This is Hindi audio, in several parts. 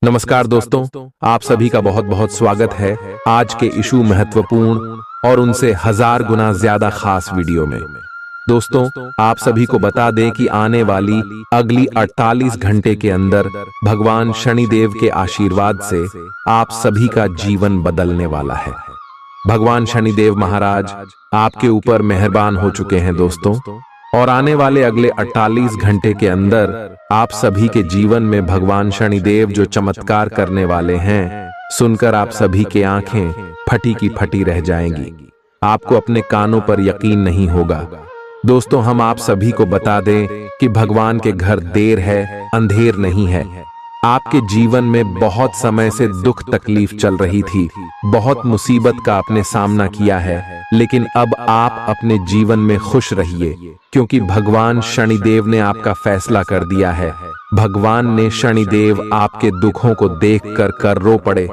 नमस्कार दोस्तों, आप सभी का बहुत बहुत स्वागत है आज के इशू महत्वपूर्ण और उनसे 1000 गुना ज्यादा खास वीडियो में। दोस्तों, आप सभी को बता दें कि आने वाली अगली 48 घंटे के अंदर भगवान शनिदेव के आशीर्वाद से आप सभी का जीवन बदलने वाला है। भगवान शनिदेव महाराज आपके ऊपर मेहरबान हो चुके हैं दोस्तों, और आने वाले अगले 48 घंटे के अंदर आप सभी के जीवन में भगवान शनिदेव जो चमत्कार करने वाले हैं, सुनकर आप सभी की आंखें फटी की फटी रह जाएंगी। आपको अपने कानों पर यकीन नहीं होगा। दोस्तों, हम आप सभी को बता दें कि भगवान के घर देर है, अंधेर नहीं है। आपके जीवन में बहुत समय से दुख तकलीफ चल रही थी, बहुत मुसीबत का आपने सामना किया है, लेकिन अब आप अपने जीवन में खुश रहिए, क्योंकि भगवान शनिदेव ने आपका फैसला कर दिया है। भगवान ने शनिदेव आपके दुखों को देखकर कर रो पड़े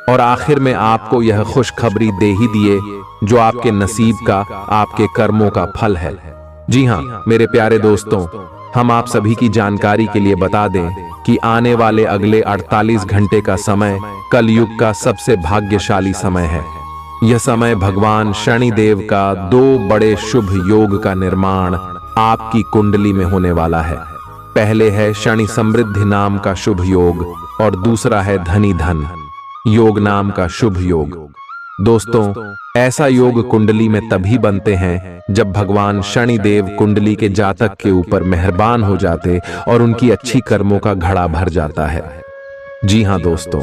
और आखिर में आपको यह खुशखबरी दे ही दिए जो आपके नसीब का, आपके कर्मों का फल है। जी हाँ मेरे प्यारे दोस्तों, हम आप सभी की जानकारी के लिए बता दें कि आने वाले अगले 48 घंटे का समय कलयुग का सबसे भाग्यशाली समय है। यह समय भगवान शनिदेव का 2 बड़े शुभ योग का निर्माण आपकी कुंडली में होने वाला है। पहले है शनि समृद्धि नाम का शुभ योग और दूसरा है धनी धन योग नाम का शुभ योग। दोस्तों, ऐसा योग कुंडली में तभी बनते हैं जब भगवान शनिदेव कुंडली के जातक के ऊपर मेहरबान हो जाते और उनकी अच्छी कर्मों का घड़ा भर जाता है। जी हाँ दोस्तों,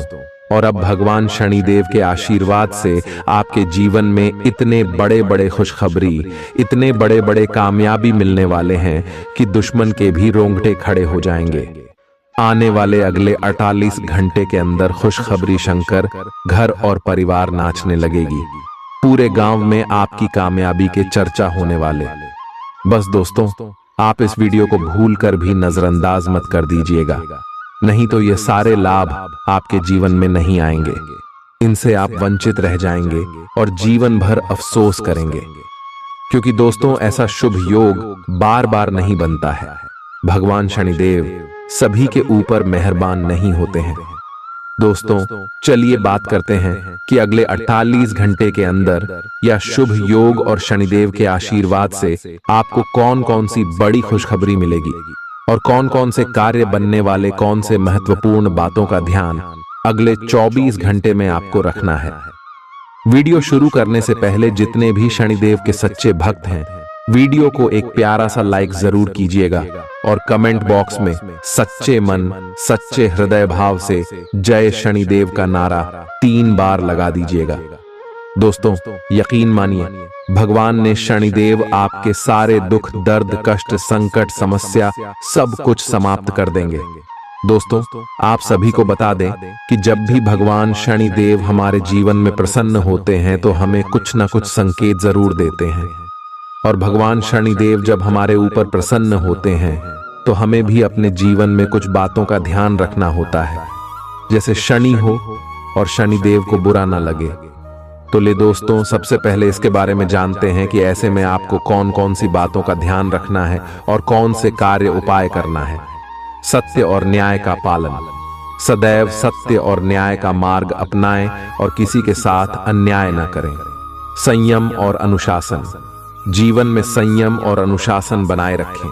और अब भगवान शनिदेव के आशीर्वाद से आपके जीवन में इतने बड़े बड़े खुशखबरी, इतने बड़े बड़े कामयाबी मिलने वाले हैं कि दुश्मन के भी रोंगटे खड़े हो जाएंगे। आने वाले अगले 48 घंटे के अंदर खुशखबरी शंकर घर और परिवार नाचने लगेगी। पूरे गांव में आपकी कामयाबी के चर्चा होने वाले। बस दोस्तों, आप इस वीडियो को भूलकर भी नजरअंदाज मत कर दीजिएगा, नहीं तो ये सारे लाभ आपके जीवन में नहीं आएंगे। इनसे आप वंचित रह जाएंगे और जीवन भर अफसोस करेंगे, क्योंकि दोस्तों ऐसा शुभ योग बार बार नहीं बनता है। भगवान शनिदेव सभी के ऊपर मेहरबान नहीं होते हैं। दोस्तों, चलिए बात करते हैं कि अगले 48 घंटे के अंदर या शुभ योग और शनिदेव के आशीर्वाद से आपको कौन कौन सी बड़ी खुशखबरी मिलेगी और कौन कौन से कार्य बनने वाले, कौन से महत्वपूर्ण बातों का ध्यान अगले 24 घंटे में आपको रखना है। वीडियो शुरू करने से पहले जितने भी शनिदेव के सच्चे भक्त हैं, वीडियो को एक प्यारा सा लाइक जरूर कीजिएगा और कमेंट बॉक्स में सच्चे मन, सच्चे हृदय भाव से जय शनिदेव का नारा 3 बार लगा दीजिएगा। दोस्तों, यकीन मानिए, भगवान ने शनिदेव आपके सारे दुख, दर्द, कष्ट, संकट, समस्या सब कुछ समाप्त कर देंगे। दोस्तों, आप सभी को बता दें कि जब भी भगवान शनिदेव हमारे जीवन में प्रसन्न होते हैं तो हमें कुछ न कुछ संकेत जरूर देते हैं। और भगवान शनिदेव जब हमारे ऊपर प्रसन्न होते हैं तो हमें भी अपने जीवन में कुछ बातों का ध्यान रखना होता है, जैसे शनि हो और शनिदेव को बुरा ना लगे। तो ले दोस्तों, सबसे पहले इसके बारे में जानते हैं कि ऐसे में आपको कौन कौन सी बातों का ध्यान रखना है और कौन से कार्य उपाय करना है। सत्य और न्याय का पालन, सदैव सत्य और न्याय का मार्ग अपनाएं और किसी के साथ अन्याय न करें। संयम और अनुशासन, जीवन में संयम और अनुशासन बनाए रखें।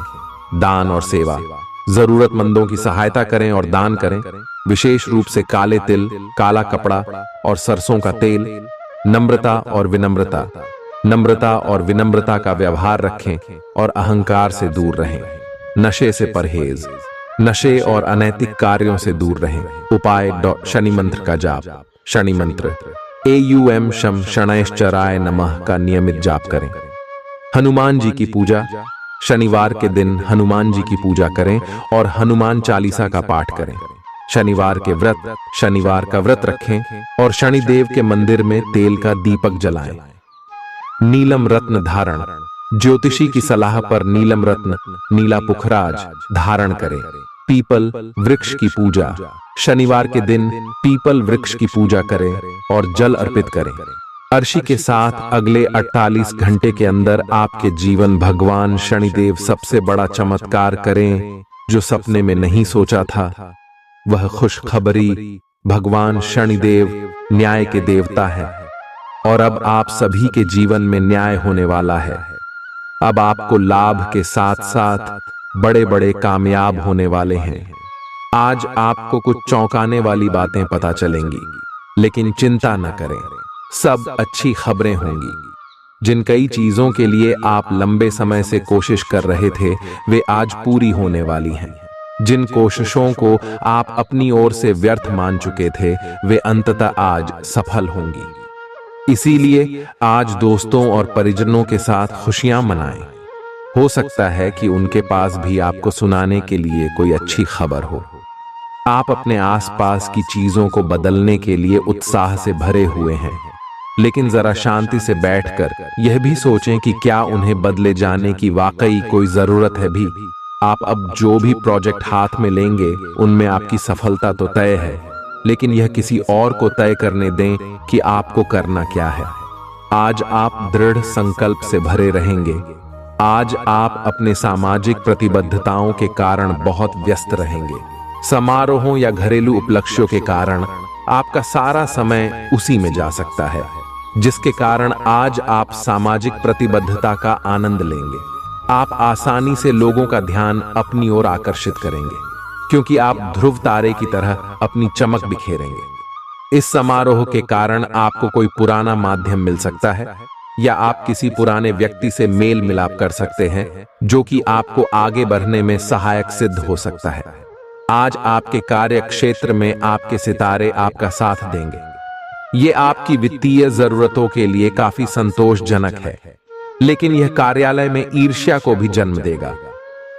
दान और सेवा, जरूरतमंदों की सहायता करें और दान करें, विशेष रूप से काले तिल, काला कपड़ा और सरसों का तेल। नम्रता और विनम्रता, नम्रता और विनम्रता का व्यवहार रखें और अहंकार से दूर रहें। नशे से परहेज, नशे और अनैतिक कार्यों से दूर रहें। उपाय शनि मंत्र का जाप। शनि मंत्र AUM शम शनैश्चराय नमः का नियमित जाप करें। हनुमान जी की पूजा, शनिवार के दिन हनुमान जी की पूजा करें और हनुमान चालीसा का पाठ करें। शनिवार के व्रत, शनिवार का व्रत रखें और शनिदेव के मंदिर में तेल का दीपक जलाएं। नीलम रत्न धारण, ज्योतिषी की सलाह पर नीलम रत्न, नीला पुखराज धारण करें। पीपल वृक्ष की पूजा, शनिवार के दिन पीपल वृक्ष की पूजा करें और जल अर्पित करें। अर्शी के साथ अगले 48 घंटे के अंदर आपके जीवन भगवान शनिदेव सबसे बड़ा चमत्कार करें जो सपने में नहीं सोचा था। वह खुशखबरी भगवान शनिदेव न्याय के देवता है और अब आप सभी के जीवन में न्याय होने वाला है। अब आपको लाभ के साथ साथ बड़े बड़े कामयाब होने वाले हैं। आज आपको कुछ चौंकाने वाली बातें पता चलेंगी, लेकिन चिंता न करें, सब अच्छी खबरें होंगी। जिन कई चीजों के लिए आप लंबे समय से कोशिश कर रहे थे वे आज पूरी होने वाली हैं। जिन कोशिशों को आप अपनी ओर से व्यर्थ मान चुके थे वे अंततः आज सफल होंगी। इसीलिए आज दोस्तों और परिजनों के साथ खुशियां मनाएं। हो सकता है कि उनके पास भी आपको सुनाने के लिए कोई अच्छी खबर हो। आप अपने आसपास की चीजों को बदलने के लिए उत्साह से भरे हुए हैं, लेकिन जरा शांति से बैठकर यह भी सोचें कि क्या उन्हें बदले जाने की वाकई कोई जरूरत है भी। आप अब जो भी प्रोजेक्ट हाथ में लेंगे उनमें आपकी सफलता तो तय है, लेकिन यह किसी और को तय करने दें कि आपको करना क्या है। आज आप दृढ़ संकल्प से भरे रहेंगे। आज आप अपने सामाजिक प्रतिबद्धताओं के कारण बहुत व्यस्त रहेंगे। समारोहों या घरेलू उपलक्ष्यों के कारण आपका सारा समय उसी में जा सकता है, जिसके कारण आज आप सामाजिक प्रतिबद्धता का आनंद लेंगे। आप आसानी से लोगों का ध्यान अपनी ओर आकर्षित करेंगे, क्योंकि आप ध्रुव तारे की तरह अपनी चमक बिखेरेंगे। इस समारोह के कारण आपको कोई पुराना माध्यम मिल सकता है या आप किसी पुराने व्यक्ति से मेल मिलाप कर सकते हैं, जो कि आपको आगे बढ़ने में सहायक सिद्ध हो सकता है। आज आपके कार्य क्षेत्र में आपके सितारे आपका साथ देंगे। ये आपकी वित्तीय जरूरतों के लिए काफी संतोषजनक है, लेकिन यह कार्यालय में ईर्ष्या को भी जन्म देगा।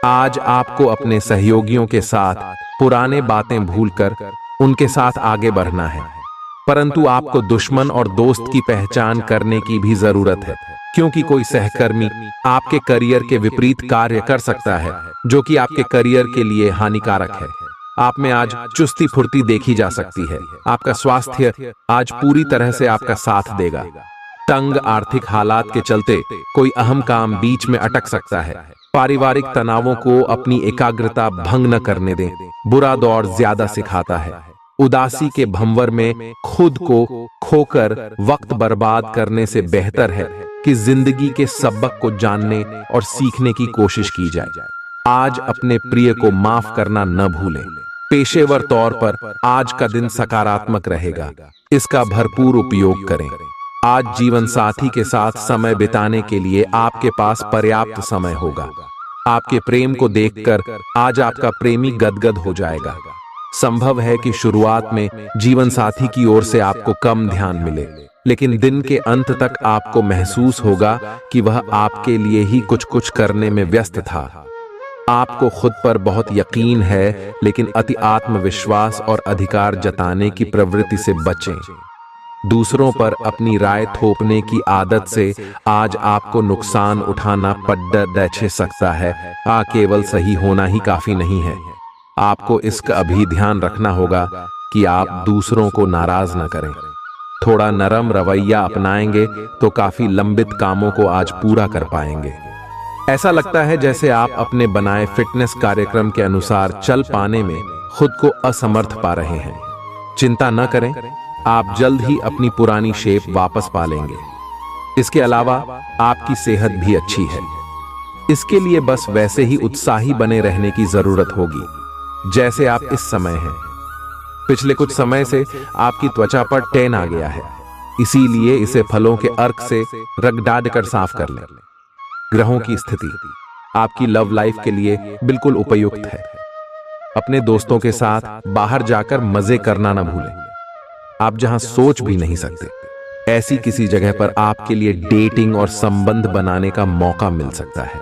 आज आपको अपने सहयोगियों के साथ पुराने बातें भूलकर उनके साथ आगे बढ़ना है, परंतु आपको दुश्मन और दोस्त की पहचान करने की भी जरूरत है, क्योंकि कोई सहकर्मी आपके करियर के विपरीत कार्य कर सकता है, जो कि आपके करियर के लिए हानिकारक है। आप में आज चुस्ती फुर्ती देखी जा सकती है। आपका स्वास्थ्य आज पूरी तरह से आपका साथ देगा। तंग आर्थिक हालात के चलते कोई अहम काम बीच में अटक सकता है। पारिवारिक तनावों को अपनी एकाग्रता भंग न करने दें। बुरा दौर ज्यादा सिखाता है। उदासी के भंवर में खुद को खोकर वक्त बर्बाद करने से बेहतर है कि जिंदगी के सबक को जानने और सीखने की कोशिश की जाए। आज अपने प्रिय को माफ करना न भूलें। पेशेवर तौर पर आज का दिन सकारात्मक रहेगा, इसका भरपूर उपयोग करें। आज जीवन साथी के साथ समय बिताने के लिए आपके पास पर्याप्त समय होगा। आपके प्रेम को देखकर आज आपका प्रेमी गदगद हो जाएगा। संभव है कि शुरुआत में जीवन साथी की ओर से आपको कम ध्यान मिले, लेकिन दिन के अंत तक आपको महसूस होगा कि वह आपके लिए ही कुछ कुछ करने में व्यस्त था। आपको खुद पर बहुत यकीन है, लेकिन अति आत्मविश्वास और अधिकार जताने की प्रवृत्ति से बचें। दूसरों पर अपनी राय थोपने की आदत से आज आपको नुकसान उठाना पड़ सकता है। केवल सही होना ही काफी नहीं है। आपको इसका भी ध्यान रखना होगा कि आप दूसरों को नाराज न करें। थोड़ा नरम रवैया अपनाएंगे तो काफी लंबित कामों को आज पूरा कर पाएंगे। ऐसा लगता है जैसे आप अपने बनाए फिटनेस कार्यक्रम के अनुसार चल पाने में खुद को असमर्थ पा रहे हैं। चिंता न करें, आप जल्द ही अपनी पुरानी शेप वापस पा लेंगे। इसके अलावा आपकी सेहत भी अच्छी है। इसके लिए बस वैसे ही उत्साही बने रहने की जरूरत होगी जैसे आप इस समय हैं। पिछले कुछ समय से आपकी त्वचा पर टैन आ गया है, इसीलिए इसे फलों के अर्क से रगड़ कर साफ कर लें। ग्रहों की स्थिति आपकी लव लाइफ के लिए बिल्कुल उपयुक्त है। अपने दोस्तों के साथ बाहर जाकर मजे करना ना भूलें। आप जहां सोच भी नहीं सकते, ऐसी किसी जगह पर आपके लिए डेटिंग और संबंध बनाने का मौका मिल सकता है।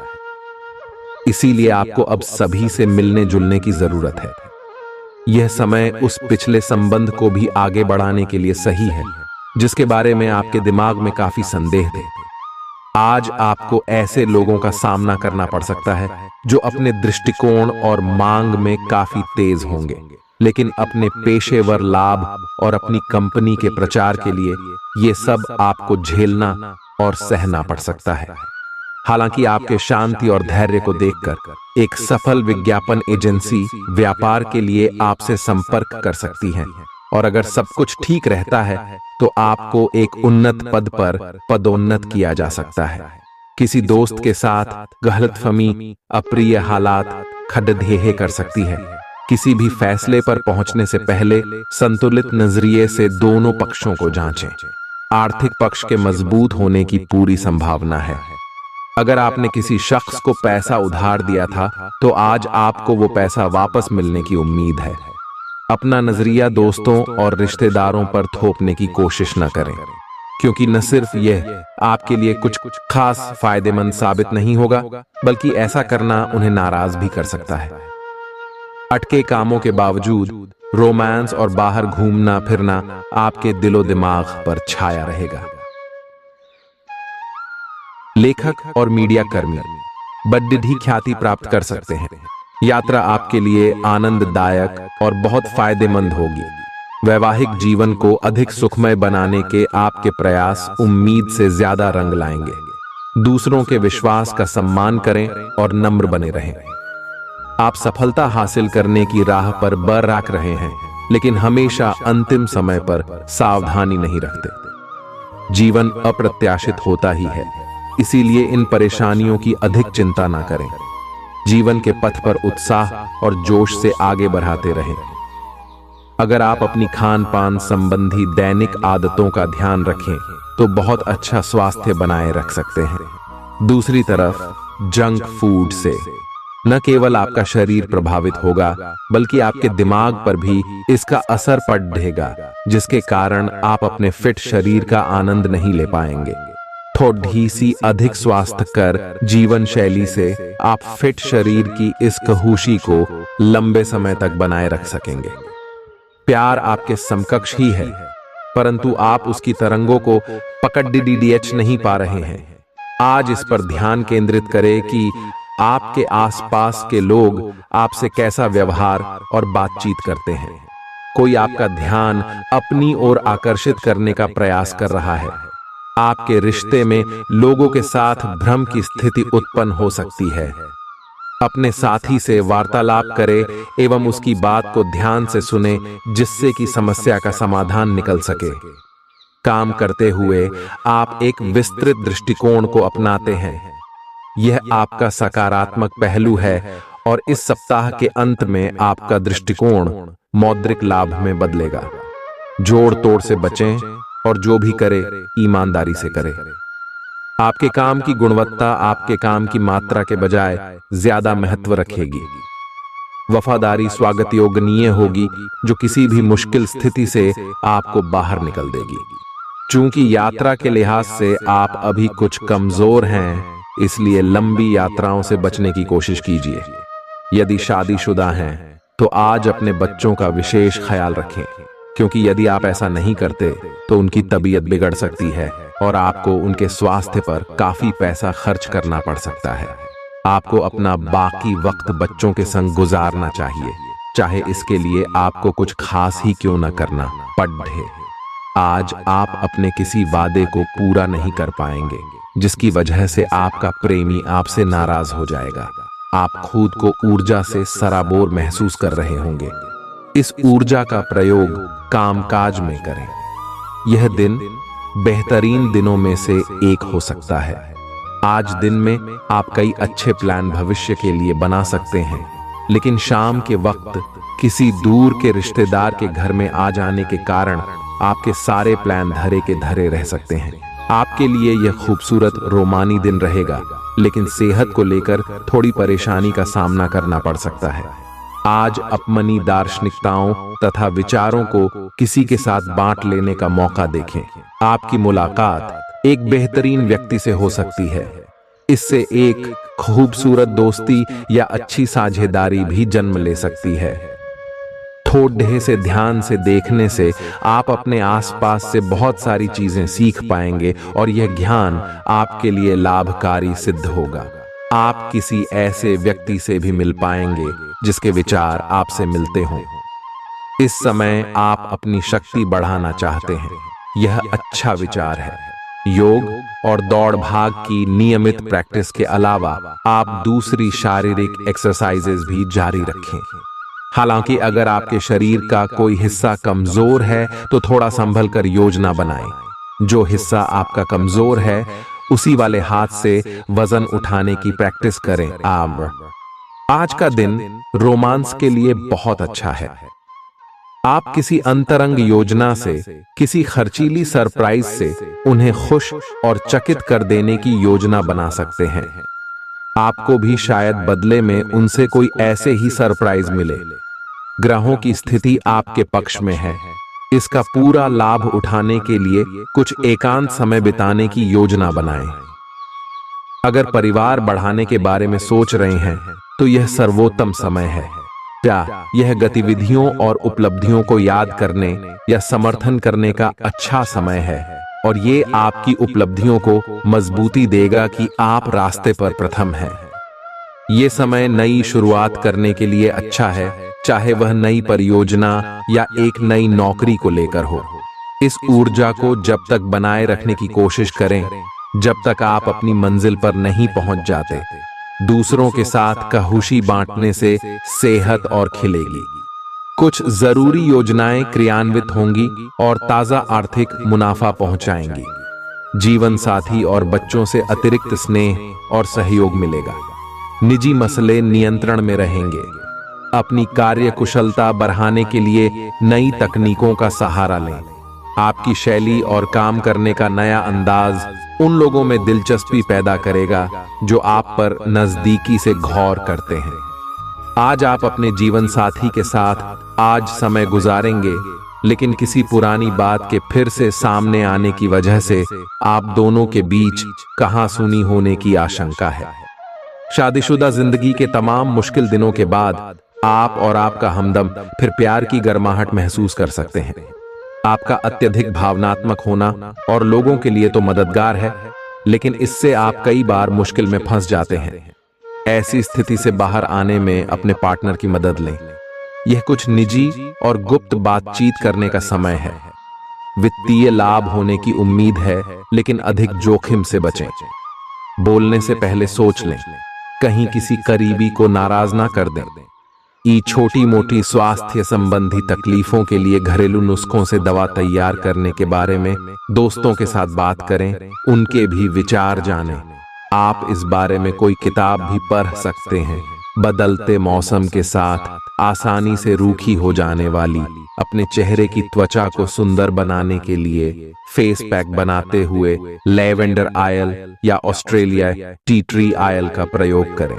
इसीलिए आपको अब सभी से मिलने जुलने की जरूरत है। यह समय उस पिछले संबंध को भी आगे बढ़ाने के लिए सही है जिसके बारे में आपके दिमाग में काफी संदेह थे। आज आपको ऐसे लोगों का सामना करना पड़ सकता है जो अपने दृष्टिकोण और मांग में काफी तेज होंगे, लेकिन अपने पेशेवर लाभ और अपनी कंपनी के प्रचार के लिए ये सब आपको झेलना और सहना पड़ सकता है। हालांकि आपके शांति और धैर्य को देखकर एक सफल विज्ञापन एजेंसी व्यापार के लिए आपसे संपर्क कर सकती है, और अगर सब कुछ ठीक रहता है तो आपको एक उन्नत पद पर पदोन्नत किया जा सकता है। किसी दोस्त के साथ गलतफहमी अप्रिय हालात खड़ेढे कर सकती है। किसी भी फैसले पर पहुंचने से पहले संतुलित नजरिए से दोनों पक्षों को जांचें। आर्थिक पक्ष के मजबूत होने की पूरी संभावना है। अगर आपने किसी शख्स को पैसा उधार दिया था तो आज आपको वो पैसा वापस मिलने की उम्मीद है। अपना नजरिया दोस्तों और रिश्तेदारों पर थोपने की कोशिश न करें, क्योंकि न सिर्फ यह आपके लिए कुछ खास फायदेमंद साबित नहीं होगा, बल्कि ऐसा करना उन्हें नाराज भी कर सकता है। अटके कामों के बावजूद रोमांस और बाहर घूमना फिरना आपके दिलो दिमाग पर छाया रहेगा। लेखक और मीडिया कर्मी बड़ी ख्याति प्राप्त कर सकते हैं। यात्रा आपके लिए आनंददायक और बहुत फायदेमंद होगी। वैवाहिक जीवन को अधिक सुखमय बनाने के आपके प्रयास उम्मीद से ज्यादा रंग लाएंगे। दूसरों के विश्वास का सम्मान करें और नम्र बने रहें। आप सफलता हासिल करने की राह पर बरआक रहे हैं, लेकिन हमेशा अंतिम समय पर सावधानी नहीं रखते। जीवन अप्रत्याशित होता ही है, इसीलिए इन परेशानियों की अधिक चिंता ना करें। जीवन के पथ पर उत्साह और जोश से आगे बढ़ाते रहें। अगर आप अपनी खान पान संबंधी दैनिक आदतों का ध्यान रखें तो बहुत अच्छा स्वास्थ्य बनाए रख सकते हैं। दूसरी तरफ जंक फूड से न केवल आपका शरीर प्रभावित होगा, बल्कि आपके दिमाग पर भी इसका असर पड़ेगा, जिसके कारण आप अपने फिट शरीर का आनंद नहीं ले पाएंगे। थोड़ी सी अधिक स्वास्थ्यकर जीवन शैली से आप फिट शरीर की इस खुशी को लंबे समय तक बनाए रख सकेंगे। प्यार आपके समकक्ष ही है, परंतु आप उसकी तरंगों को पकड़ नहीं पा रहे हैं। आज इस पर ध्यान केंद्रित करें कि आपके आसपास के लोग आपसे कैसा व्यवहार और बातचीत करते हैं। कोई आपका ध्यान अपनी ओर आकर्षित करने का प्रयास कर रहा है। आपके रिश्ते में लोगों के साथ भ्रम की स्थिति उत्पन्न हो सकती है। अपने साथी से वार्तालाप करें एवं उसकी बात को ध्यान से सुने, जिससे कि समस्या का समाधान निकल सके। काम करते हुए आप एक विस्तृत दृष्टिकोण को अपनाते हैं। यह आपका सकारात्मक पहलू है और इस सप्ताह के अंत में आपका दृष्टिकोण मौद्रिक लाभ में बदलेगा। जोड़ तोड़ से बचें और जो भी करे ईमानदारी से करे। आपके काम की गुणवत्ता आपके काम की मात्रा के बजाय ज्यादा महत्व रखेगी। वफादारी स्वागत योग्य होगी, जो किसी भी मुश्किल स्थिति से आपको बाहर निकल देगी। चूंकि यात्रा के लिहाज से आप अभी कुछ कमजोर हैं, इसलिए लंबी यात्राओं से बचने की कोशिश कीजिए। यदि शादीशुदा हैं तो आज अपने बच्चों का विशेष ख्याल रखें, क्योंकि यदि आप ऐसा नहीं करते तो उनकी तबीयत बिगड़ सकती है और आपको उनके स्वास्थ्य पर काफी पैसा खर्च करना पड़ सकता है। आपको अपना बाकी वक्त बच्चों के संग गुजारना चाहिए, चाहे इसके लिए आपको कुछ खास ही क्यों न करना पड़े। आज आप अपने किसी वादे को पूरा नहीं कर पाएंगे, जिसकी वजह से आपका प्रेमी आपसे नाराज हो जाएगा। आप खुद को ऊर्जा से सराबोर महसूस कर रहे होंगे। इस ऊर्जा का प्रयोग कामकाज में करें। यह दिन बेहतरीन दिनों में से एक हो सकता है। आज दिन में आप कई अच्छे प्लान भविष्य के लिए बना सकते हैं, लेकिन शाम के वक्त किसी दूर के रिश्तेदार के घर में आ जाने के कारण आपके सारे प्लान धरे के धरे रह सकते हैं। आपके लिए यह खूबसूरत रोमानी दिन रहेगा, लेकिन सेहत को लेकर थोड़ी परेशानी का सामना करना पड़ सकता है। आज अपनी दार्शनिकताओं तथा विचारों को किसी के साथ बांट लेने का मौका देखें। आपकी मुलाकात एक बेहतरीन व्यक्ति से हो सकती है। इससे एक खूबसूरत दोस्ती या अच्छी साझेदारी भी जन्म ले सकती है। थोड़े से ध्यान से देखने से आप अपने आसपास से बहुत सारी चीजें सीख पाएंगे और यह ज्ञान आपके लिए लाभकारी सिद्ध होगा। आप किसी ऐसे व्यक्ति से भी मिल पाएंगे जिसके विचार आपसे मिलते हों। इस समय आप अपनी शक्ति बढ़ाना चाहते हैं, यह अच्छा विचार है। योग और दौड़ भाग की नियमित प्रैक्टिस के अलावा आप दूसरी शारीरिक एक्सरसाइजेज भी जारी रखें। हालांकि अगर आपके शरीर का कोई हिस्सा कमजोर है तो थोड़ा संभल कर योजना बनाएं। जो हिस्सा आपका कमजोर है उसी वाले हाथ से वजन उठाने की प्रैक्टिस करें। आज का दिन रोमांस के लिए बहुत अच्छा है। आप किसी अंतरंग योजना से, किसी खर्चीली सरप्राइज से उन्हें खुश और चकित कर देने की योजना बना सकते हैं। आपको भी शायद बदले में उनसे कोई ऐसे ही सरप्राइज मिले। ग्रहों की स्थिति आपके पक्ष में है। इसका पूरा लाभ उठाने के लिए कुछ एकांत समय बिताने की योजना बनाएं। अगर परिवार बढ़ाने के बारे में सोच रहे हैं तो यह सर्वोत्तम समय है। क्या यह गतिविधियों और उपलब्धियों को याद करने या समर्थन करने का अच्छा समय है, और ये आपकी उपलब्धियों को मजबूती देगा कि आप रास्ते पर प्रथम हैं। ये समय नई शुरुआत करने के लिए अच्छा है, चाहे वह नई परियोजना या एक नई नौकरी को लेकर हो। इस ऊर्जा को जब तक बनाए रखने की कोशिश करें जब तक आप अपनी मंजिल पर नहीं पहुंच जाते। दूसरों के साथ खुशी बांटने से सेहत और खिलेगी। कुछ जरूरी योजनाएं क्रियान्वित होंगी और ताजा आर्थिक मुनाफा पहुंचाएंगी। जीवन साथी और बच्चों से अतिरिक्त स्नेह और सहयोग मिलेगा। निजी मसले नियंत्रण में रहेंगे। अपनी कार्य कुशलता बढ़ाने के लिए नई तकनीकों का सहारा लें। आपकी शैली और काम करने का नया अंदाज उन लोगों में दिलचस्पी पैदा करेगा जो आप पर नजदीकी से गौर करते हैं। आज आप अपने जीवन साथी के साथ आज समय गुजारेंगे, लेकिन किसी पुरानी बात के फिर से सामने आने की वजह से आप दोनों के बीच कहासुनी होने की आशंका है। शादीशुदा जिंदगी के तमाम मुश्किल दिनों के बाद आप और आपका हमदम फिर प्यार की गर्माहट महसूस कर सकते हैं। आपका अत्यधिक भावनात्मक होना और लोगों के लिए तो मददगार है, लेकिन इससे आप कई बार मुश्किल में फंस जाते हैं। ऐसी स्थिति से बाहर आने में अपने पार्टनर की मदद लें। यह कुछ निजी और गुप्त बातचीत करने का समय है। वित्तीय लाभ होने की उम्मीद है, लेकिन अधिक जोखिम से बचें। बोलने से पहले सोच लें, कहीं किसी करीबी को नाराज ना कर दें। छोटी मोटी स्वास्थ्य संबंधी तकलीफों के लिए घरेलू नुस्खों से दवा तैयार करने के बारे में दोस्तों के साथ बात करें, उनके भी विचार जानें। आप इस बारे में कोई किताब भी पढ़ सकते हैं। बदलते मौसम के साथ आसानी से रूखी हो जाने वाली अपने चेहरे की त्वचा को सुंदर बनाने के लिए फेस पैक बनाते हुए लैवेंडर ऑयल या ऑस्ट्रेलिया टी ट्री ऑयल का प्रयोग करें।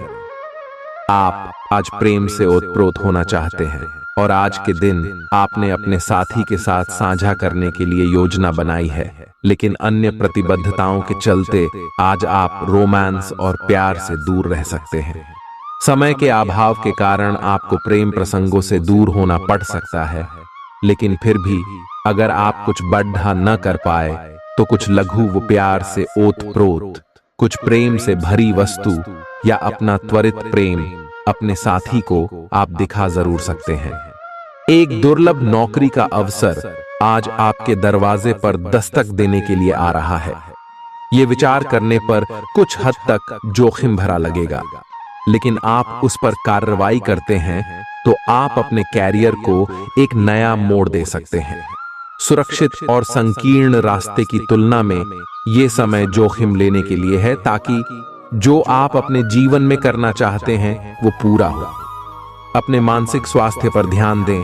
आप आज प्रेम से ओतप्रोत होना चाहते हैं और आज के दिन आपने अपने साथी के साथ साझा करने के लिए योजना बनाई है, लेकिन अन्य प्रतिबद्धताओं के चलते आज आप रोमांस और प्यार से दूर रह सकते हैं। समय के अभाव के कारण आपको प्रेम प्रसंगों से दूर होना पड़ सकता है, लेकिन फिर भी अगर आप कुछ बढ़ा न कर पाए तो कुछ लघु व प्यार से ओतप्रोत, कुछ प्रेम से भरी वस्तु या अपना त्वरित प्रेम अपने साथी को आप दिखा जरूर सकते हैं। एक दुर्लभ नौकरी का अवसर आज आपके दरवाजे पर दस्तक देने के लिए आ रहा है। ये विचार करने पर कुछ हद तक जोखिम भरा लगेगा, लेकिन आप उस पर कार्रवाई करते हैं तो आप अपने कैरियर को एक नया मोड़ दे सकते हैं। सुरक्षित और संकीर्ण रास्ते की तुलना में ये समय जोखिम लेने के लिए है, ताकि जो आप अपने जीवन में करना चाहते हैं वो पूरा हो। अपने मानसिक स्वास्थ्य पर ध्यान दें,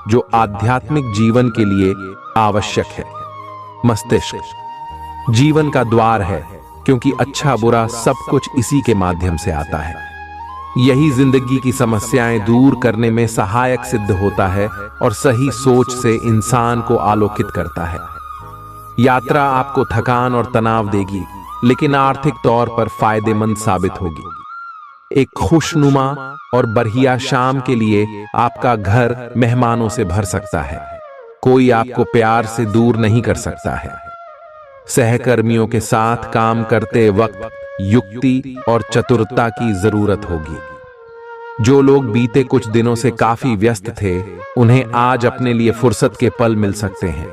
जो आध्यात्मिक जीवन के लिए आवश्यक है। मस्तिष्क जीवन का द्वार है, क्योंकि अच्छा बुरा सब कुछ इसी के माध्यम से आता है। यही जिंदगी की समस्याएं दूर करने में सहायक सिद्ध होता है और सही सोच से इंसान को आलोकित करता है। यात्रा आपको थकान और तनाव देगी, लेकिन आर्थिक तौर पर फायदेमंद साबित होगी। एक खुशनुमा और बढ़िया शाम के लिए आपका घर मेहमानों से भर सकता है। कोई आपको प्यार से दूर नहीं कर सकता है। सहकर्मियों के साथ काम करते वक्त युक्ति और चतुरता की जरूरत होगी। जो लोग बीते कुछ दिनों से काफी व्यस्त थे, उन्हें आज अपने लिए फुर्सत के पल मिल सकते हैं।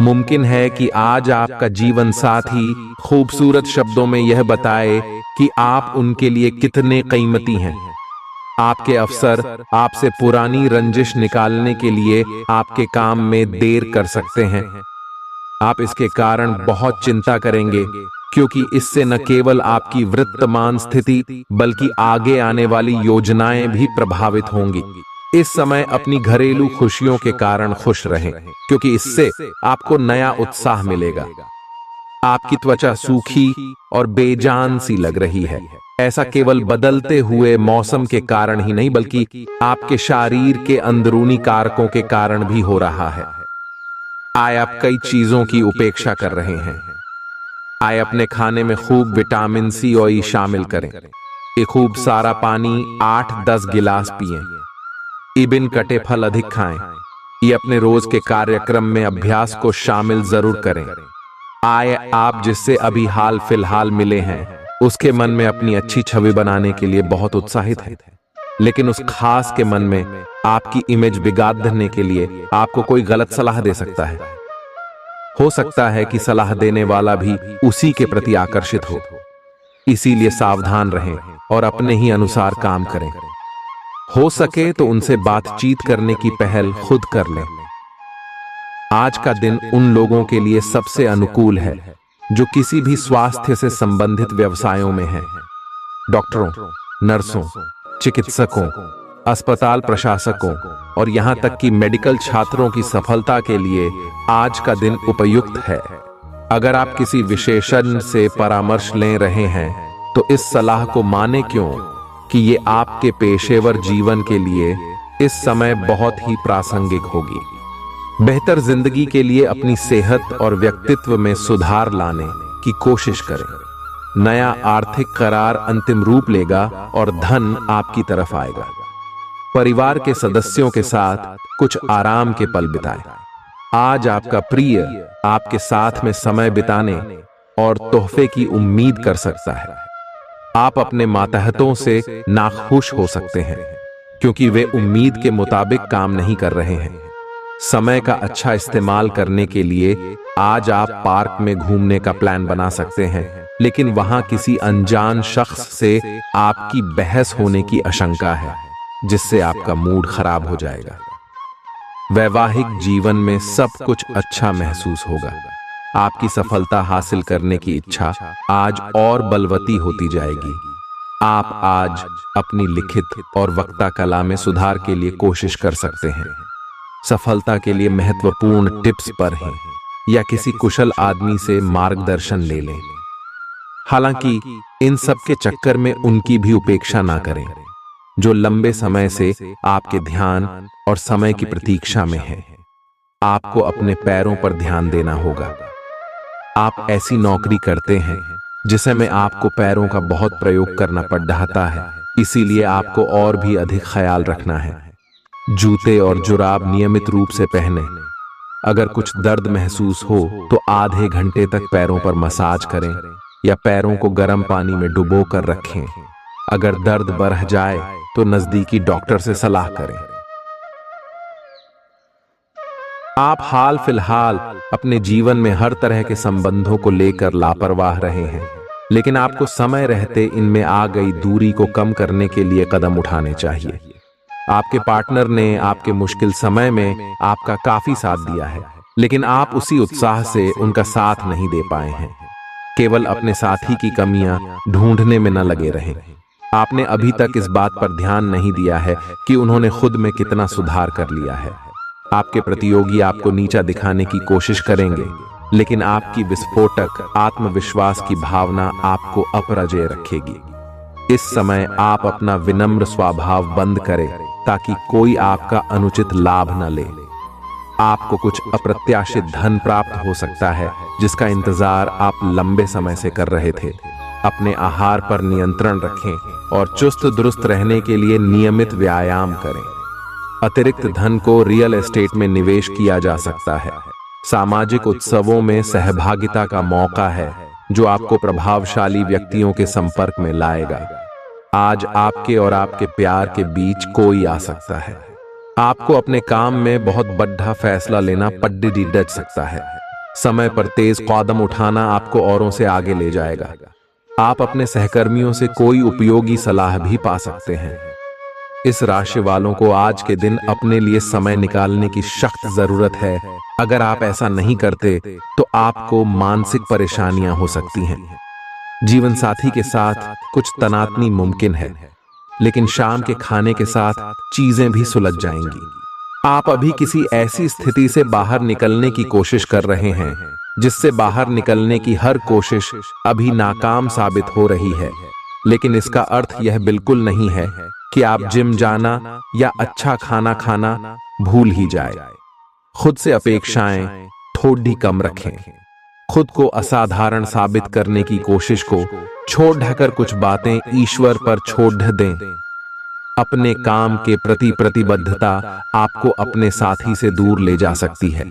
मुमकिन है कि आज आपका जीवन साथी खूबसूरत शब्दों में यह बताए कि आप उनके लिए कितने कीमती हैं। आपके अफसर आपसे पुरानी रंजिश निकालने के लिए आपके काम में देर कर सकते हैं। आप इसके कारण बहुत चिंता करेंगे, क्योंकि इससे न केवल आपकी वर्तमान स्थिति बल्कि आगे आने वाली योजनाएं भी प्रभावित होंगी। इस समय अपनी घरेलू खुशियों के कारण खुश रहें, क्योंकि इससे आपको नया उत्साह मिलेगा। आपकी त्वचा सूखी और बेजान सी लग रही है। ऐसा केवल बदलते हुए मौसम के कारण ही नहीं, बल्कि आपके शरीर के अंदरूनी कारकों के कारण भी हो रहा है। आए आप कई चीजों की उपेक्षा कर रहे हैं। आए अपने खाने में खूब विटामिन सी और ई शामिल करें। ये खूब सारा पानी 8-10 गिलास पिएं। इबिन कटे फल अधिक खाएं। ये अपने रोज के कार्यक्रम में अभ्यास को शामिल जरूर करें। आए आप जिससे अभी हाल फिलहाल मिले हैं उसके मन में अपनी अच्छी छवि बनाने के लिए बहुत उत्साहित है, लेकिन उस खास के मन में आपकी इमेज बिगाड़ने के लिए आपको कोई गलत सलाह दे सकता है। हो सकता है कि सलाह देने वाला भी उसी के प्रति आकर्षित हो। इसीलिए सावधान रहें और अपने ही अनुसार काम करें। हो सके तो उनसे बातचीत करने की पहल खुद कर लें। आज का दिन उन लोगों के लिए सबसे अनुकूल है जो किसी भी स्वास्थ्य से संबंधित व्यवसायों में हैं। डॉक्टरों, नर्सों, चिकित्सकों, अस्पताल प्रशासकों और यहां तक कि मेडिकल छात्रों की सफलता के लिए आज का दिन उपयुक्त है। अगर आप किसी विशेषज्ञ से परामर्श ले रहे हैं तो इस सलाह को माने क्यों कि ये आपके पेशेवर जीवन के लिए इस समय बहुत ही प्रासंगिक होगी। बेहतर जिंदगी के लिए अपनी सेहत और व्यक्तित्व में सुधार लाने की कोशिश करें। नया आर्थिक करार अंतिम रूप लेगा और धन आपकी तरफ आएगा। परिवार के सदस्यों के साथ कुछ आराम के पल बिताएं। आज आपका प्रिय आपके साथ में समय बिताने और तोहफे की उम्मीद कर सकता है। आप अपने मातहतों से नाखुश हो सकते हैं क्योंकि वे उम्मीद के मुताबिक काम नहीं कर रहे हैं। समय का अच्छा इस्तेमाल करने के लिए आज आप पार्क में घूमने का प्लान बना सकते हैं, लेकिन वहां किसी अनजान शख्स से आपकी बहस होने की आशंका है, जिससे आपका मूड खराब हो जाएगा। वैवाहिक जीवन में सब कुछ अच्छा महसूस होगा। आपकी सफलता हासिल करने की इच्छा आज और बलवती होती जाएगी। आप आज अपनी लिखित और वक्ता कला में सुधार के लिए कोशिश कर सकते हैं। सफलता के लिए महत्वपूर्ण टिप्स पर हैं या किसी कुशल आदमी से मार्गदर्शन ले लें। हालांकि इन सब के चक्कर में उनकी भी उपेक्षा ना करें जो लंबे समय से आपके ध्यान और समय की प्रतीक्षा में है। आपको अपने पैरों पर ध्यान देना होगा। आप ऐसी नौकरी करते हैं जिसे में आपको पैरों का बहुत प्रयोग करना पड़ रहा है, इसीलिए आपको और भी अधिक ख्याल रखना है। जूते और जुराब नियमित रूप से पहने। अगर कुछ दर्द महसूस हो तो आधे घंटे तक पैरों पर मसाज करें या पैरों को गर्म पानी में डुबो कर रखें। अगर दर्द बढ़ जाए तो नजदीकी डॉक्टर से सलाह करें। आप हाल फिलहाल अपने जीवन में हर तरह के संबंधों को लेकर लापरवाह रहे हैं, लेकिन आपको समय रहते इनमें आ गई दूरी को कम करने के लिए कदम उठाने चाहिए। आपके पार्टनर ने आपके मुश्किल समय में आपका काफी साथ दिया है, लेकिन आप उसी उत्साह से उनका साथ नहीं दे पाए हैं। केवल अपने साथी की कमियां ढूंढने में न लगे रहें। आपने अभी तक इस बात पर ध्यान नहीं दिया है कि उन्होंने खुद में कितना सुधार कर लिया है। आपके प्रतियोगी आपको नीचा दिखाने की कोशिश करेंगे, लेकिन आपकी विस्फोटक आत्मविश्वास की भावना आपको अपराजय रखेगी। इस समय आप अपना विनम्र स्वभाव बंद करें ताकि कोई आपका अनुचित लाभ न ले। आपको कुछ अप्रत्याशित धन प्राप्त हो सकता है जिसका इंतजार आप लंबे समय से कर रहे थे। अपने आहार पर नियंत्रण रखें और चुस्त दुरुस्त रहने के लिए नियमित व्यायाम करें। अतिरिक्त धन को रियल एस्टेट में निवेश किया जा सकता है। सामाजिक उत्सवों में सहभागिता का मौका है जो आपको प्रभावशाली व्यक्तियों के संपर्क में लाएगा। आज आपके और आपके प्यार के बीच कोई आ सकता है। आपको अपने काम में बहुत बड़ा फैसला लेना पड़ सकता है। समय पर तेज कदम उठाना आपको औरों से आगे ले जाएगा। आप अपने सहकर्मियों से कोई उपयोगी सलाह भी पा सकते हैं। इस राशि वालों को आज के दिन अपने लिए समय निकालने की सख्त जरूरत है। अगर आप ऐसा नहीं करते तो आपको मानसिक परेशानियां हो सकती हैं। जीवन साथी के साथ कुछ तनातनी मुमकिन है, लेकिन शाम के खाने के साथ चीजें भी सुलझ जाएंगी। आप अभी किसी ऐसी स्थिति से बाहर निकलने की कोशिश कर रहे हैं जिससे बाहर निकलने की हर कोशिश अभी नाकाम साबित हो रही है, लेकिन इसका अर्थ यह बिल्कुल नहीं है कि आप जिम जाना या अच्छा खाना खाना भूल ही जाए। खुद से अपेक्षाएं थोड़ी कम रखें। खुद को असाधारण साबित करने की कोशिश को छोड़ ढकर कुछ बातें ईश्वर पर छोड़ दें। अपने काम के प्रति प्रतिबद्धता आपको अपने साथी से दूर ले जा सकती है।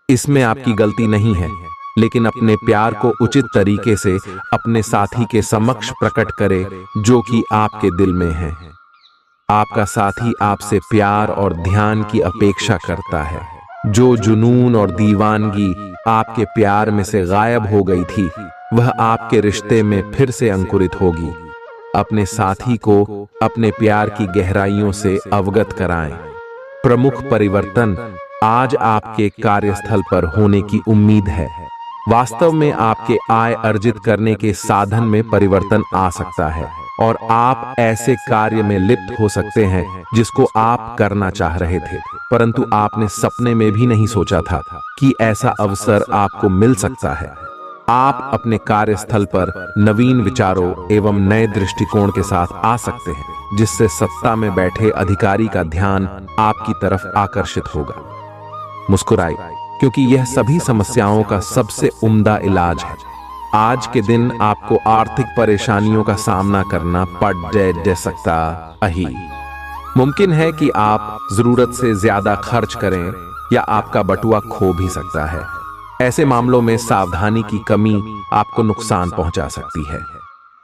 इसमें आपकी गलती नहीं है, लेकिन अपने प्यार को उचित तरीके से अपने साथी के समक्ष प्रकट करें जो कि आपके दिल में है। आपका साथी आपसे प्यार और ध्यान की अपेक्षा करता है। जो जुनून और दीवानगी आपके प्यार में से गायब हो गई थी, वह आपके रिश्ते में फिर से अंकुरित होगी। अपने साथी को अपने प्यार की गहराइयों से अवगत कराएं। प्रमुख परिवर्तन आज आपके कार्यस्थल पर होने की उम्मीद है। वास्तव में आपके आय अर्जित करने के साधन में परिवर्तन आ सकता है और आप ऐसे कार्य में लिप्त हो सकते हैं जिसको आप करना चाह रहे थे, परंतु आपने सपने में भी नहीं सोचा था कि ऐसा अवसर आपको मिल सकता है। आप अपने कार्यस्थल पर नवीन विचारों एवं नए दृष्टिकोण के साथ आ सकते हैं, जिससे सत्ता में बैठे अधिकारी का ध्यान आपकी तरफ आकर्षित होगा। मुस्कुराएं, क्योंकि यह सभी समस्याओं का सबसे उम्दा इलाज है। आज के दिन आपको आर्थिक परेशानियों का सामना करना पड़ सकता है। मुमकिन है कि आप जरूरत से ज्यादा खर्च करें या आपका बटुआ खो भी सकता है। ऐसे मामलों में सावधानी की कमी आपको नुकसान पहुंचा सकती है।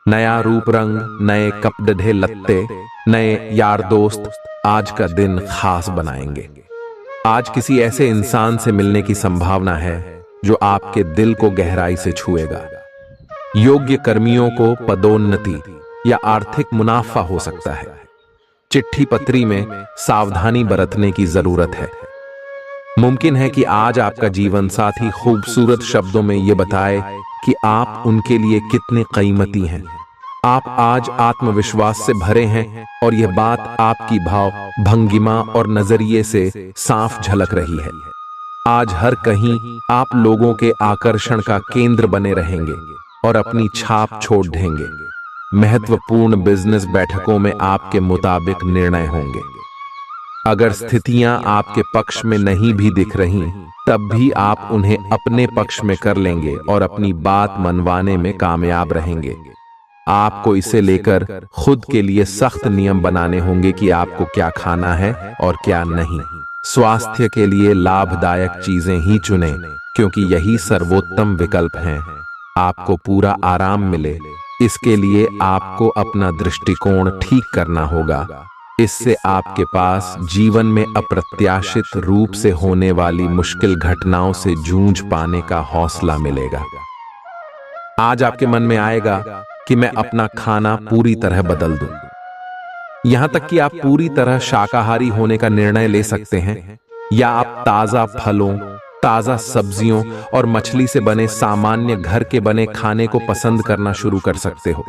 नया रूप रंग, नए कपड़े लत्ते, नए यार दोस्त आज का दिन खास बनाएंगे। आज किसी ऐसे इंसान से मिलने की संभावना है जो आपके दिल को गहराई से छुएगा। योग्य कर्मियों को पदोन्नति या आर्थिक मुनाफा हो सकता है। चिट्ठी पत्री में सावधानी बरतने की जरूरत है। मुमकिन है कि आज आपका जीवन साथी खूबसूरत शब्दों में यह बताए कि आप उनके लिए कितने कीमती हैं। आप आज आत्मविश्वास से भरे हैं और यह बात आपकी भाव भंगिमा और नजरिए से साफ झलक रही है। आज हर कहीं आप लोगों के आकर्षण का केंद्र बने रहेंगे और अपनी छाप छोड़ देंगे। महत्वपूर्ण बिजनेस बैठकों में आपके मुताबिक निर्णय होंगे। अगर स्थितियां आपके पक्ष में नहीं भी दिख रही, तब भी आप उन्हें अपने पक्ष में कर लेंगे और अपनी बात मनवाने में कामयाब रहेंगे। आपको इसे लेकर खुद के लिए सख्त नियम बनाने होंगे कि आपको क्या खाना है और क्या नहीं। स्वास्थ्य के लिए लाभदायक चीजें ही चुनें, क्योंकि यही सर्वोत्तम विकल्प हैं। आपको पूरा आराम मिले, इसके लिए आपको अपना दृष्टिकोण ठीक करना होगा। इससे आपके पास जीवन में अप्रत्याशित रूप से होने वाली मुश्किल घटनाओं से जूझ पाने का हौसला मिलेगा। आज आपके मन में आएगा कि मैं अपना खाना पूरी तरह बदल दूं। यहां तक कि आप पूरी तरह शाकाहारी होने का निर्णय ले सकते हैं, या आप ताजा फलों, ताजा सब्जियों और मछली से बने सामान्य घर के बने खाने को पसंद करना शुरू कर सकते हो।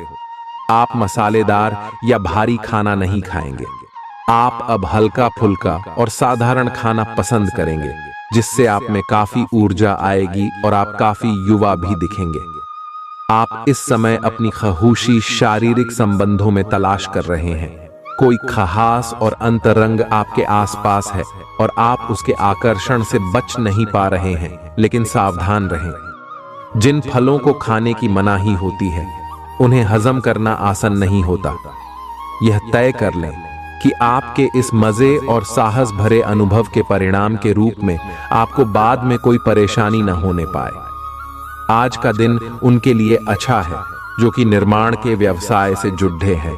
आप मसालेदार या भारी खाना नहीं खाएंगे। आप अब हल्का फुल्का और साधारण खाना पसंद करेंगे, जिससे आप में काफी ऊर्जा आएगी और आप काफी युवा भी दिखेंगे। आप इस समय अपनी खहूशी शारीरिक संबंधों में तलाश कर रहे हैं। कोई खास और अंतरंग आपके आसपास है और आप उसके आकर्षण से बच नहीं पा रहे हैं, लेकिन सावधान रहें। जिन फलों को खाने की मनाही होती है, उन्हें हजम करना आसान नहीं होता। यह तय कर लें कि आपके इस मजे और साहस भरे अनुभव के परिणाम के रूप में आपको बाद में कोई परेशानी न होने पाए। आज का दिन उनके लिए अच्छा है जो कि निर्माण के व्यवसाय से जुड़े हैं।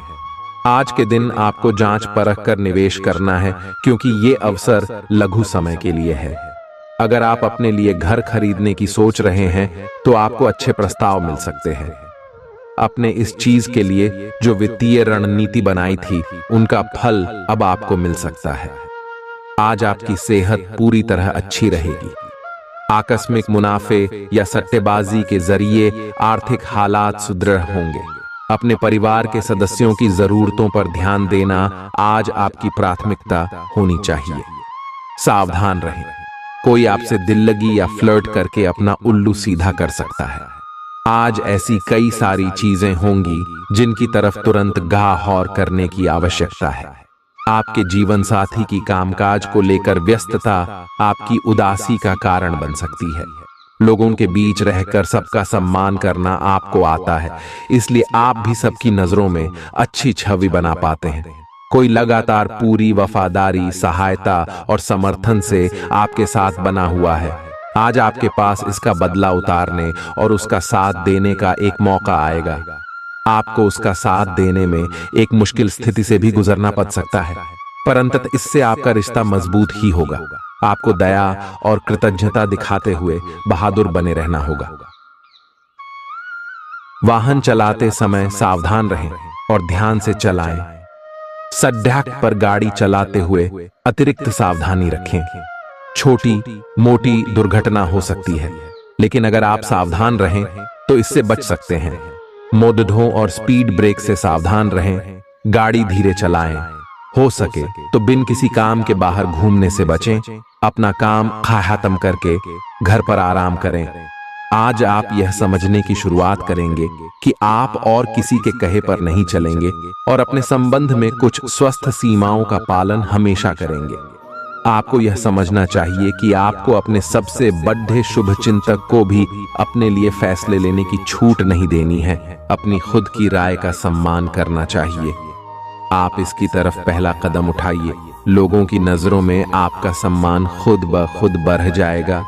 आज के दिन आपको जांच परख कर निवेश करना है, क्योंकि ये अवसर लघु समय के लिए है। अगर आप अपने लिए घर खरीदने की सोच रहे हैं तो आपको अच्छे प्रस्ताव मिल सकते हैं। अपने इस चीज के लिए जो वित्तीय रणनीति बनाई थी उनका फल अब आपको मिल सकता है। आज आपकी सेहत पूरी तरह अच्छी रहेगी। आकस्मिक मुनाफे या सट्टेबाजी के जरिए आर्थिक हालात सुदृढ़ होंगे। अपने परिवार के सदस्यों की जरूरतों पर ध्यान देना आज आपकी प्राथमिकता होनी चाहिए। सावधान रहें, कोई आपसे दिल लगी या फ्लर्ट करके अपना उल्लू सीधा कर सकता है। आज ऐसी कई सारी चीजें होंगी जिनकी तरफ तुरंत गौर करने की आवश्यकता है। आपके जीवन साथी की कामकाज को लेकर व्यस्तता आपकी उदासी का कारण बन सकती है। लोगों के बीच रहकर सबका सम्मान करना आपको आता है, इसलिए आप भी सबकी नजरों में अच्छी छवि बना पाते हैं। कोई लगातार पूरी वफादारी, सहायता और समर्थन से आपके साथ बना हुआ है। आज आपके पास इसका बदला उतारने और उसका साथ देने का एक मौका आएगा। आपको उसका साथ देने में एक मुश्किल स्थिति से भी गुजरना पड़ सकता है, पर अंततः इससे आपका रिश्ता मजबूत ही होगा। आपको दया और कृतज्ञता दिखाते हुए बहादुर बने रहना होगा। वाहन चलाते समय सावधान रहें और ध्यान से चलाएं। सड़क पर गाड़ी चलाते हुए अतिरिक्त सावधानी रखें। छोटी मोटी दुर्घटना हो सकती है, लेकिन अगर आप सावधान रहें तो इससे बच सकते हैं। मोड़ों और स्पीड ब्रेक से सावधान रहें। गाड़ी धीरे चलाएं। हो सके तो बिन किसी काम के बाहर घूमने से बचें। अपना काम खत्म करके घर पर आराम करें। आज आप यह समझने की शुरुआत करेंगे कि आप और किसी के कहे पर नहीं चलेंगे और अपने संबंध में कुछ स्वस्थ सीमाओं का पालन हमेशा करेंगे। आपको यह समझना चाहिए कि आपको अपने सबसे बड़े शुभचिंतक को भी अपने लिए फैसले लेने की छूट नहीं देनी है। अपनी खुद की राय का सम्मान करना चाहिए। आप इसकी तरफ पहला कदम उठाइए। लोगों की नजरों में आपका सम्मान खुद ब खुद बढ़ जाएगा।